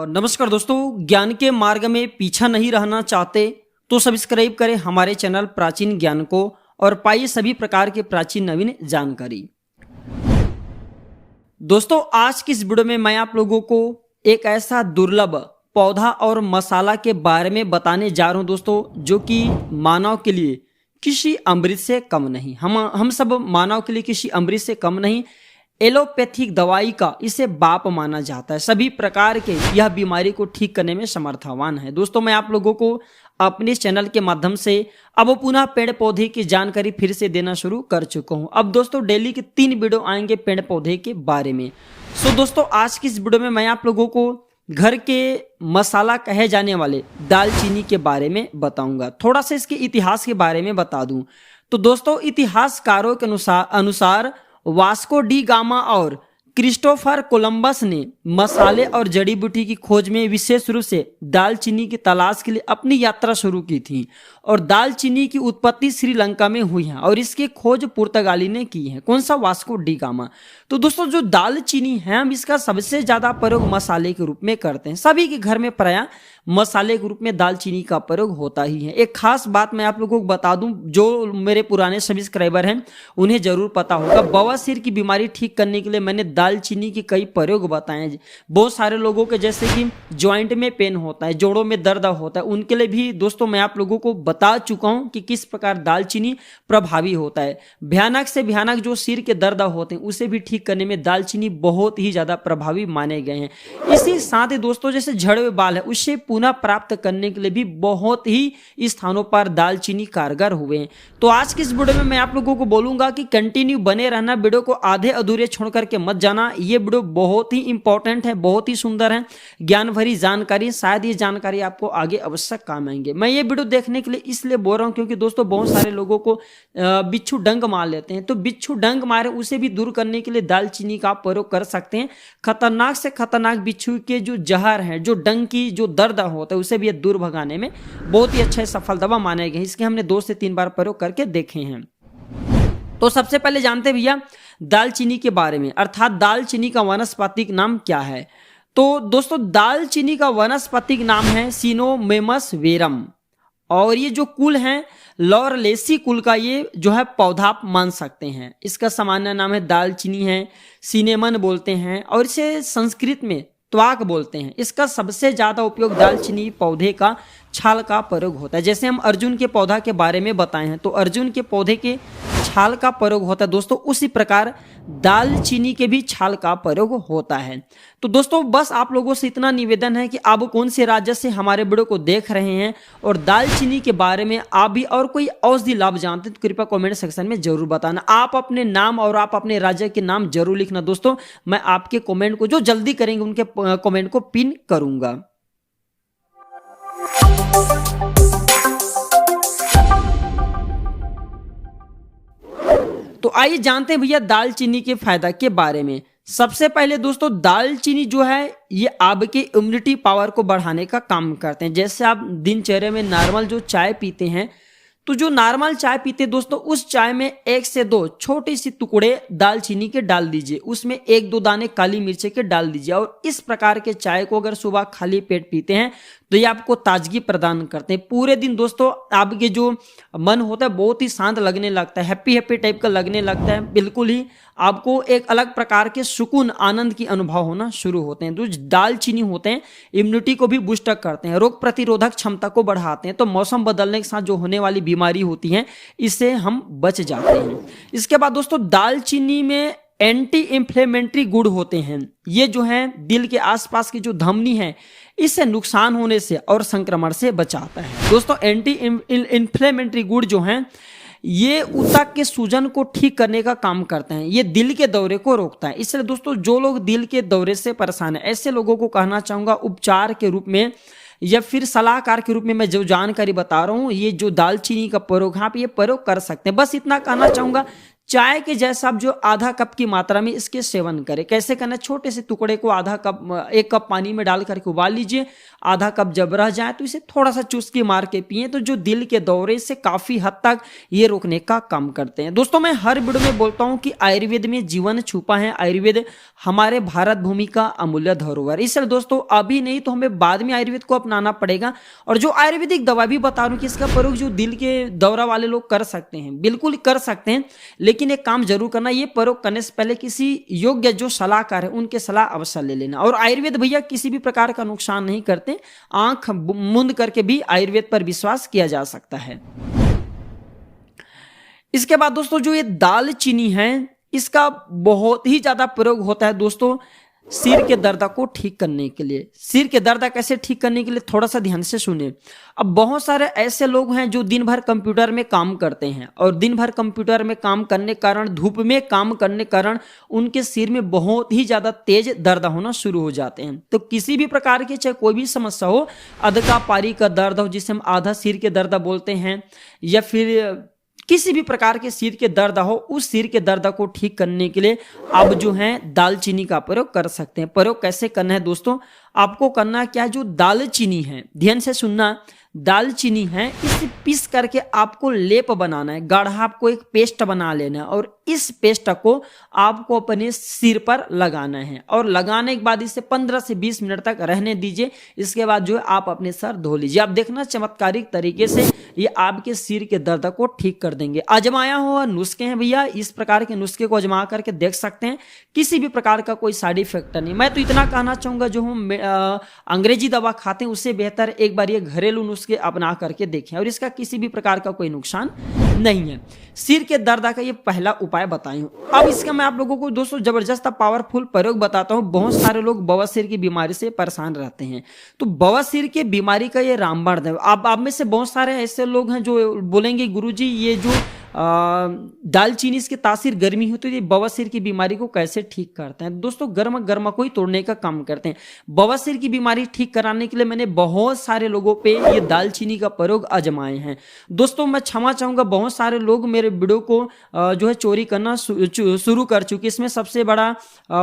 नमस्कार दोस्तों, ज्ञान के मार्ग में पीछा नहीं रहना चाहते तो सब्सक्राइब करें हमारे चैनल प्राचीन ज्ञान को और पाइए सभी प्रकार के प्राचीन नवीन जानकारी। दोस्तों, आज की इस वीडियो में मैं आप लोगों को एक ऐसा दुर्लभ पौधा और मसाला के बारे में बताने जा रहा हूं दोस्तों, जो कि मानव के लिए किसी अमृत से कम नहीं। हम सब मानव के लिए किसी अमृत से कम नहीं। एलोपैथिक दवाई का इसे बाप माना जाता है। सभी प्रकार के यह बीमारी को ठीक करने में समर्थवान है। दोस्तों, मैं आप लोगों को अपने चैनल के माध्यम से अब पुनः पेड़ पौधे की जानकारी फिर से देना शुरू कर चुका हूं। अब दोस्तों डेली के 3 वीडियो आएंगे पेड़ पौधे के बारे में। दोस्तों, आज की इस वीडियो में मैं आप लोगों को घर के मसाला कहे जाने वाले दालचीनी के बारे में बताऊंगा। थोड़ा सा इसके इतिहास के बारे में बता दूं तो दोस्तों, इतिहासकारों के अनुसार वास्को डी गामा और क्रिस्टोफर कोलंबस ने मसाले और जड़ी बूटी की खोज में विशेष रूप से दालचीनी की तलाश के लिए अपनी यात्रा शुरू की थी। और दालचीनी की उत्पत्ति श्रीलंका में हुई है और इसकी खोज पुर्तगाली ने की है। कौन सा? Vasco D gamma. तो दोस्तों, जो दालचीनी है, हम इसका सबसे ज्यादा प्रयोग मसाले के रूप में करते हैं। सभी के घर में प्रायः मसाले के रूप में दालचीनी का प्रयोग होता ही है। एक खास बात मैं आप लोगों को बता दूं, जो मेरे पुराने सब्सक्राइबर हैं उन्हें जरूर पता होगा, बवासीर की बीमारी ठीक करने के लिए मैंने दालचीनी के कई प्रयोग बताए हैं। बहुत सारे लोगों के जैसे कि जॉइंट में पेन होता है, जोड़ों में दर्द होता है, उनके लिए भी दोस्तों मैं आप लोगों को बता चुका हूं कि किस प्रकार दालचीनी प्रभावी होता है। भयानक से भयानक जो सिर के दर्द होते हैं उसे भी ठीक करने में दालचीनी बहुत ही ज्यादा प्रभावी माने गए हैं। इसी साथ ही दोस्तों, जैसे झड़े हुए बाल है उससे पुनः प्राप्त करने के लिए भी बहुत ही स्थानों पर दालचीनी कारगर हुए हैं। तो आज की इस वीडियो में मैं आप लोगों को बोलूंगा कि कंटिन्यू बने रहना, वीडियो को आधे अधूरे छोड़ करके मत जाना। ये वीडियो बहुत ही इंपॉर्टेंट है, बहुत ही सुंदर है, ज्ञान भरी जानकारी। शायद ये जानकारी आपको आगे अवश्य काम आएंगे। मैं ये वीडियो देखने के लिए इसलिए बोल रहा हूं क्योंकि दोस्तों बहुत सारे लोगों को बिच्छू डंक मार लेते हैं। तो बिच्छू डंक मारे उसे भी दूर करने के लिए दालचीनी का प्रयोग कर सकते हैं। खतरनाक से खतरनाक बिच्छू के जो जहर है, जो डंक की जो दर्द होता है, उसे भी दूर भगाने में बहुत ही अच्छा सफल दवा माने गए। इसके हमने 2 से 3 बार प्रयोग करके देखे हैं। तो सबसे पहले जानते हैं भैया दालचीनी के बारे में, अर्थात दालचीनी का वानस्पतिक नाम क्या है। तो दोस्तों, दालचीनी का वानस्पतिक नाम है सिनोमेमस वेरम और ये जो कुल है लॉरेलेसी कुल का ये जो है पौधा आप मान सकते हैं। इसका सामान्य नाम है दालचीनी है, सिनेमन बोलते हैं और इसे संस्कृत में त्वाक बोलते हैं। इसका सबसे ज्यादा उपयोग दालचीनी पौधे का छाल का प्रयोग होता है। जैसे हम अर्जुन के पौधा के बारे में बताए हैं तो अर्जुन के पौधे के छाल का प्रयोग होता है दोस्तों, उसी प्रकार दालचीनी के भी छाल का प्रयोग होता है। तो दोस्तों, बस आप लोगों से इतना निवेदन है कि आप कौन से राज्य से हमारे वीडियो को देख रहे हैं और दालचीनी के बारे में आप भी और कोई औषधि लाभ जानते हैं तो कृपया कमेंट सेक्शन में जरूर बताना। आप अपने नाम और आप अपने राज्य के नाम जरूर लिखना दोस्तों। मैं आपके कमेंट को जो जल्दी करेंगे उनके कमेंट को पिन करूंगा। तो आइए जानते हैं भैया दालचीनी के फायदा के बारे में। सबसे पहले दोस्तों, दालचीनी जो है ये आपके इम्यूनिटी पावर को बढ़ाने का काम करते हैं। जैसे आप दिनचर्या में नॉर्मल जो चाय पीते हैं, तो जो नॉर्मल चाय पीते हैं दोस्तों, उस चाय में 1 से 2 छोटे से टुकड़े दालचीनी के डाल दीजिए, उसमें 1-2 दाने काली मिर्च के डाल दीजिए और इस प्रकार के चाय को अगर सुबह खाली पेट पीते हैं तो ये आपको ताजगी प्रदान करते हैं। पूरे दिन दोस्तों आपके जो मन होता है बहुत ही शांत लगने लगता है, हैप्पी हैप्पी टाइप का लगने लगता है। बिल्कुल ही आपको एक अलग प्रकार के सुकून आनंद की अनुभव होना शुरू होते हैं। जो दालचीनी होते हैं इम्यूनिटी को भी बूस्ट करते हैं, रोग प्रतिरोधक क्षमता को बढ़ाते हैं। तो मौसम बदलने के साथ जो होने वाली बीमारी होती है इससे हम बच जाते हैं। इसके बाद दोस्तों, दालचीनी में एंटी इंफ्लेमेटरी गुण होते हैं। ये जो है दिल के आसपास की जो धमनी है इससे नुकसान होने से और संक्रमण से बचाता है। दोस्तों, एंटी इंफ्लेमेटरी गुण जो हैं ये ऊतक के सूजन को ठीक करने का काम करते हैं। ये दिल के दौरे को रोकता है। इसलिए दोस्तों, जो लोग दिल के दौरे से परेशान है ऐसे लोगों को कहना चाहूंगा उपचार के रूप में या फिर सलाहकार के रूप में मैं जो जानकारी बता रहा हूं, ये जो दालचीनी का प्रयोग आप ये प्रयोग कर सकते हैं। बस इतना कहना चाहूंगा, चाय के जैसा आप जो आधा कप की मात्रा में इसके सेवन करें। कैसे करना है, छोटे से टुकड़े को आधा कप 1 कप पानी में डाल करके उबाल लीजिए। आधा कप जब रह जाए तो इसे थोड़ा सा चुस्की मार के पिए, तो जो दिल के दौरे से काफी हद तक ये रोकने का काम करते हैं। दोस्तों मैं हर वीडियो में बोलता हूं कि आयुर्वेद में जीवन छुपा है, आयुर्वेद हमारे भारत भूमि का अमूल्य धरोहर। इसलिए दोस्तों अभी नहीं तो हमें बाद में आयुर्वेद को अपनाना पड़ेगा। और जो आयुर्वेदिक दवा भी बता रहा हूं कि इसका प्रयोग जो दिल के दौरा वाले लोग कर सकते हैं, बिल्कुल कर सकते हैं, लेकिन एक काम जरूर करना, ये प्रयोग करने से पहले किसी योग्य जो सलाहकार है उनके सलाह अवश्य ले लेना। और आयुर्वेद भैया किसी भी प्रकार का नुकसान नहीं करते, आंख मूंद करके भी आयुर्वेद पर विश्वास किया जा सकता है। इसके बाद दोस्तों जो ये दालचीनी है, इसका बहुत ही ज्यादा प्रयोग होता है दोस्तों सिर के दर्द को ठीक करने के लिए। सिर के दर्द कैसे ठीक करने के लिए थोड़ा सा ध्यान से सुने। अब बहुत सारे ऐसे लोग हैं जो दिन भर कंप्यूटर में काम करते हैं, और दिन भर कंप्यूटर में काम करने के कारण, धूप में काम करने के कारण उनके सिर में बहुत ही ज्यादा तेज दर्द होना शुरू हो जाते हैं। तो किसी भी प्रकार की चाहे कोई भी समस्या हो, अधका पारी का दर्द हो जिसे हम आधा सिर के दर्द बोलते हैं, या फिर किसी भी प्रकार के सिर के दर्द हो, उस सिर के दर्द को ठीक करने के लिए आप जो है दालचीनी का प्रयोग कर सकते हैं। प्रयोग कैसे करना है दोस्तों, आपको करना क्या है, जो दालचीनी है ध्यान से सुनना, दालचीनी है इसे पीस करके आपको लेप बनाना है, गाढ़ा आपको एक पेस्ट बना लेना है, और इस पेस्ट को आपको अपने सिर पर लगाना है। और लगाने के बाद इसे 15 से 20 मिनट तक रहने दीजिए। इसके बाद जो है आप अपने सर धो लीजिए। आप देखना चमत्कारिक तरीके से ये आपके सिर के दर्द को ठीक कर देंगे। आजमाया हुआ नुस्खे हैं भैया, इस प्रकार के नुस्खे को आजमा करके देख सकते हैं, किसी भी प्रकार का कोई साइड इफेक्ट नहीं। मैं तो इतना कहना चाहूंगा, जो हम अंग्रेजी दवा खाते हैं उससे बेहतर एक बार ये घरेलू नुस्खे अपना करके देखें, और इसका किसी भी प्रकार का कोई नुकसान नहीं है। सिर के दर्द का ये पहला उपाय बताई हूं। अब इसका मैं आप लोगों को दोस्तों जबरदस्त पावरफुल प्रयोग बताता हूं। बहुत सारे लोग बवासीर की बीमारी से परेशान रहते हैं, तो बवासीर की बीमारी का ये रामबाण है। आप में से बहुत सारे ऐसे लोग हैं जो बोलेंगे गुरुजी ये जो दालचीनी इसकी तासीर गर्मी होती है, बवासीर की बीमारी को कैसे ठीक करते हैं। दोस्तों गर्मा को ही तोड़ने का काम करते हैं। बवासीर की बीमारी ठीक कराने के लिए मैंने बहुत सारे लोगों पे ये दालचीनी का प्रयोग आजमाए हैं। दोस्तों मैं क्षमा चाहूंगा, बहुत सारे लोग मेरे वीडियो को जो है चोरी करना शुरू कर चुके। इसमें सबसे बड़ा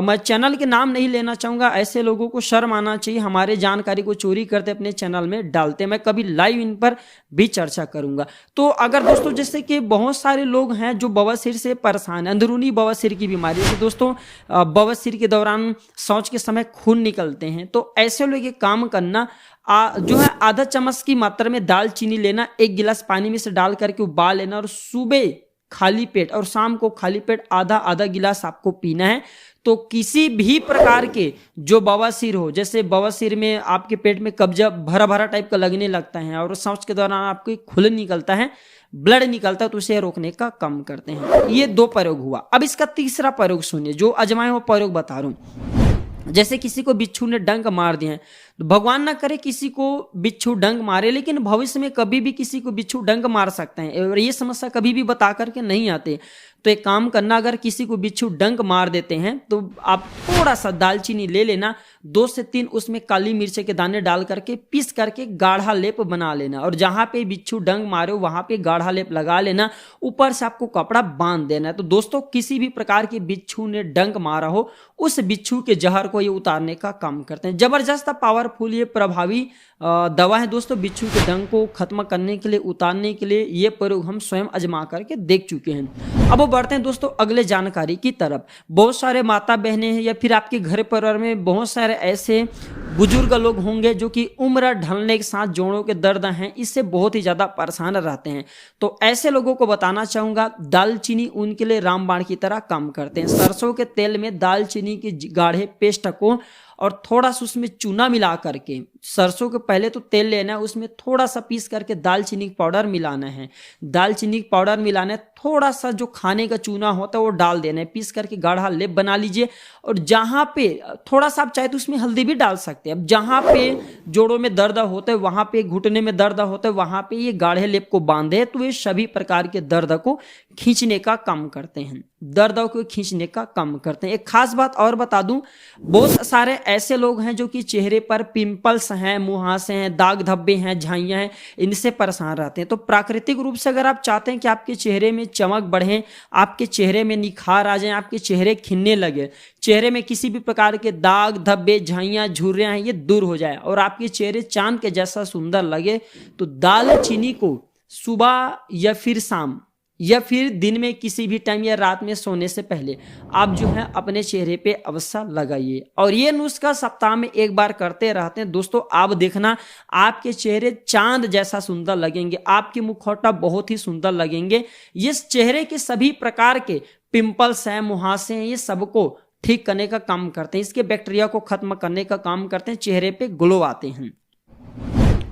मैं चैनल के नाम नहीं लेना चाहूंगा, ऐसे लोगों को शर्म आना चाहिए, हमारे जानकारी को चोरी करते अपने चैनल में डालते। मैं कभी लाइव इन पर भी चर्चा करूंगा। तो अगर दोस्तों जैसे कि बहुत सारे लोग हैं जो बवासीर से परेशान है, अंदरूनी बवासीर की बीमारी से, दोस्तों बवासीर के दौरान शौच के समय खून निकलते हैं, तो ऐसे लोग ये काम करना, जो है आधा चम्मच की मात्रा में दालचीनी लेना, 1 गिलास पानी में से डाल करके उबाल लेना, और सुबह खाली पेट और शाम को खाली पेट आधा गिलास आपको पीना है। तो किसी भी प्रकार के जो बवासीर हो, जैसे बवासीर में आपके पेट में कब्जा भरा टाइप का लगने लगता है, और शौच के दौरान आपको खून निकलता है, ब्लड निकलता है, तो उसे रोकने का काम करते हैं। ये 2 प्रयोग हुआ। अब इसका तीसरा प्रयोग सुनिए, जो आजमाए हुआ प्रयोग बता रहा हूं। जैसे किसी को बिच्छू ने डंक मार दिया है, तो भगवान ना करे किसी को बिच्छू डंक मारे, लेकिन भविष्य में कभी भी किसी को बिच्छू डंक मार सकते हैं, और ये समस्या कभी भी बता करके नहीं आते। तो एक काम करना, अगर किसी को बिच्छू डंक मार देते हैं तो आप थोड़ा सा दालचीनी ले लेना, 2 से 3 उसमें काली मिर्च के दाने डाल करके पीस करके गाढ़ा लेप बना लेना, और जहां पे बिच्छू डंक मारे हो वहां पे गाढ़ा लेप लगा लेना, ऊपर से आपको कपड़ा बांध देना है। तो दोस्तों किसी भी प्रकार के बिच्छू ने डंक मारा हो, उस बिच्छू के जहर को ये उतारने का काम करते हैं। जबरदस्त पावरफुल ये प्रभावी दवा है दोस्तों, बिच्छू के डंक को खत्म करने के लिए, उतारने के लिए ये प्रयोग हम स्वयं आजमा करके देख चुके हैं। अब वो बढ़ते हैं दोस्तों अगले जानकारी की तरफ। बहुत सारे माता बहनें हैं, या फिर आपके घर परिवार में बहुत सारे ऐसे बुजुर्ग लोग होंगे जो कि उम्र ढलने के साथ जोड़ों के दर्द हैं, इससे बहुत ही ज्यादा परेशान रहते हैं। तो ऐसे लोगों को बताना चाहूंगा, दालचीनी उनके लिए रामबाण की तरह काम करते हैं। सरसों के तेल में दालचीनी के गाढ़े पेस्ट को और थोड़ा सा उसमें चूना मिला करके, सरसों के पहले तो तेल लेना है, उसमें थोड़ा सा पीस करके दालचीनी पाउडर मिलाना है। दालचीनी पाउडर मिलाना है, थोड़ा सा जो खाने का चूना होता है वो डाल देना है, पीस करके गाढ़ा लेप बना लीजिए। और जहां पे थोड़ा सा आप चाहे तो उसमें हल्दी भी डाल सकते हैं। अब जहां पे जोड़ों में दर्द होता है, वहां पे घुटने में दर्द होता है, वहां पे ये गाढ़े लेप को बांधे तो ये सभी प्रकार के दर्द को खींचने का काम करते हैं। दर्द को खींचने का काम करते हैं। एक खास बात और बता दूं, बहुत सारे ऐसे लोग हैं जो कि चेहरे पर पिंपल्स हैं, मुहासे हैं, दाग धब्बे हैं, झाइयां हैं, इनसे परेशान रहते हैं। तो प्राकृतिक रूप से अगर आप चाहते हैं कि आपके चेहरे में चमक बढ़े, आपके चेहरे में निखार आ जाए, आपके चेहरे खिलने लगे, चेहरे में किसी भी प्रकार के दाग धब्बे, झाइयां, झुर्रियां हैं, ये दूर हो जाए और आपके चेहरे चांद के जैसा सुंदर लगे, तो दालचीनी को सुबह या फिर शाम या फिर दिन में किसी भी टाइम या रात में सोने से पहले आप जो है अपने चेहरे पे अवश्य लगाइए। और ये नुस्खा सप्ताह में एक बार करते रहते हैं दोस्तों, आप देखना आपके चेहरे चांद जैसा सुंदर लगेंगे, आपके मुखौटा बहुत ही सुंदर लगेंगे। ये चेहरे के सभी प्रकार के पिंपल्स हैं, मुहासे हैं, ये सबको ठीक करने का काम करते हैं, इसके बैक्टीरिया को खत्म करने का काम करते हैं, चेहरे पे ग्लो आते हैं।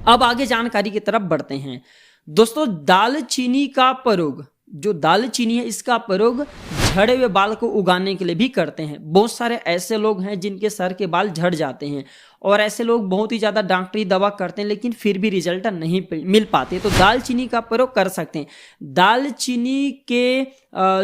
अब आगे जानकारी की तरफ बढ़ते हैं दोस्तों। दालचीनी का प्रयोग, जो दालचीनी है इसका प्रयोग झड़े हुए बाल को उगाने के लिए भी करते हैं। बहुत सारे ऐसे लोग हैं जिनके सर के बाल झड़ जाते हैं और ऐसे लोग बहुत ही ज़्यादा डॉक्टरी दवा करते हैं लेकिन फिर भी रिजल्ट नहीं मिल पाते, तो दालचीनी का प्रयोग कर सकते हैं। दालचीनी के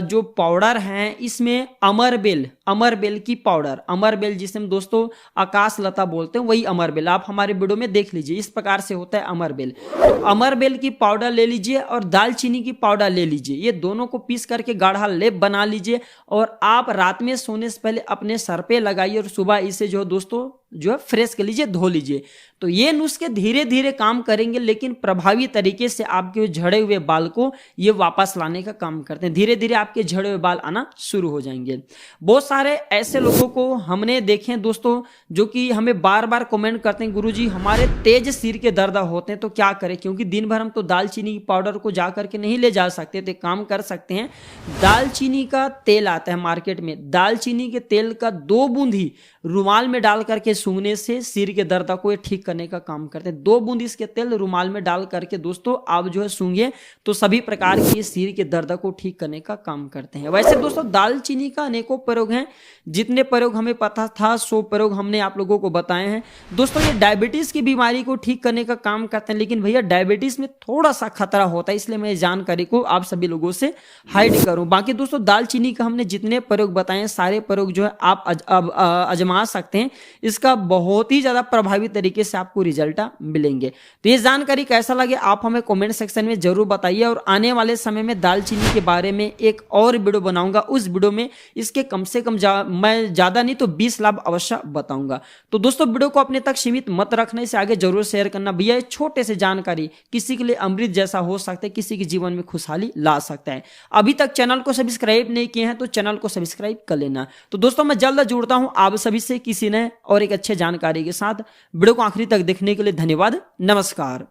जो पाउडर हैं इसमें अमरबेल की पाउडर, अमरबेल जिसे हम दोस्तों आकाश लता बोलते हैं, वही अमरबेल आप हमारे वीडियो में देख लीजिए, इस प्रकार से होता है अमरबेल। तो अमरबेल की पाउडर ले लीजिए और दालचीनी की पाउडर ले लीजिए, ये दोनों को पीस करके गाढ़ा लेप बना लीजिए और आप रात में सोने से पहले अपने सर पे लगाइए और सुबह इसे जो दोस्तों जो है फ्रेश कर लीजिए, धो लीजिए। तो ये नुस्खे धीरे धीरे काम करेंगे लेकिन प्रभावी तरीके से आपके झड़े हुए बाल को ये वापस लाने का काम करते हैं। धीरे धीरे आपके झड़े हुए बाल आना शुरू हो जाएंगे। बहुत सारे ऐसे लोगों को हमने देखे हैं दोस्तों जो कि हमें बार बार कमेंट करते हैं, गुरुजी हमारे तेज सिर के दर्द होते हैं तो क्या करें, क्योंकि दिन भर हम तो दालचीनी की पाउडर को जा करके नहीं ले जा सकते। तो काम कर सकते हैं, दालचीनी का तेल आता है मार्केट में, दालचीनी के तेल का 2 बूंद ही रुमाल में डाल करके सूंघने से सिर के दर्द को ये ठीक करने का काम करते हैं। 2 बूंद इसके तेल रुमाल में डाल करके दोस्तों आप जो है सूंघिए तो सभी प्रकार के सिर के दर्द को ठीक करने का काम करते हैं। वैसे दोस्तों दालचीनी का अनेकों प्रयोग हैं, जितने प्रयोग हमें पता था 100 प्रयोग हमने आप लोगों को बताए हैं। दोस्तों ये डायबिटीज की बीमारी को ठीक करने का काम करते हैं, लेकिन भैया डायबिटीज में थोड़ा सा खतरा होता है, इसलिए मैं इस जानकारी को आप सभी लोगों से हाइड करूं। बाकी दोस्तों दालचीनी का हमने जितने प्रयोग बताए सारे प्रयोग जो है आप आजमा सकते हैं, इसका बहुत ही ज्यादा प्रभावी तरीके से आपको रिजल्ट मिलेंगे। तो ये जानकारी कैसा लगे आप हमें कमेंट सेक्शन में जरूर बताइए और आने वाले समय में दालचीनी के बारे में एक और वीडियो बनाऊंगा, उस वीडियो में इसके कम से कम मैं ज्यादा नहीं तो 20 लाभ अवश्य बताऊंगा। तो दोस्तों वीडियो को अपने तक सीमित मत रखना, इसे आगे जरूर शेयर करना। भैया ये छोटे से जानकारी किसी के लिए अमृत जैसा हो सकता है, किसी के जीवन में खुशहाली ला सकता है। अभी तक चैनल को सब्सक्राइब नहीं किए हैं तो चैनल को सब्सक्राइब कर लेना। तो दोस्तों मैं जल्द जुड़ता हूं आप सभी से किसी नए और एक अच्छे जानकारी के साथ। वीडियो को आखिरी तक देखने के लिए धन्यवाद। नमस्कार।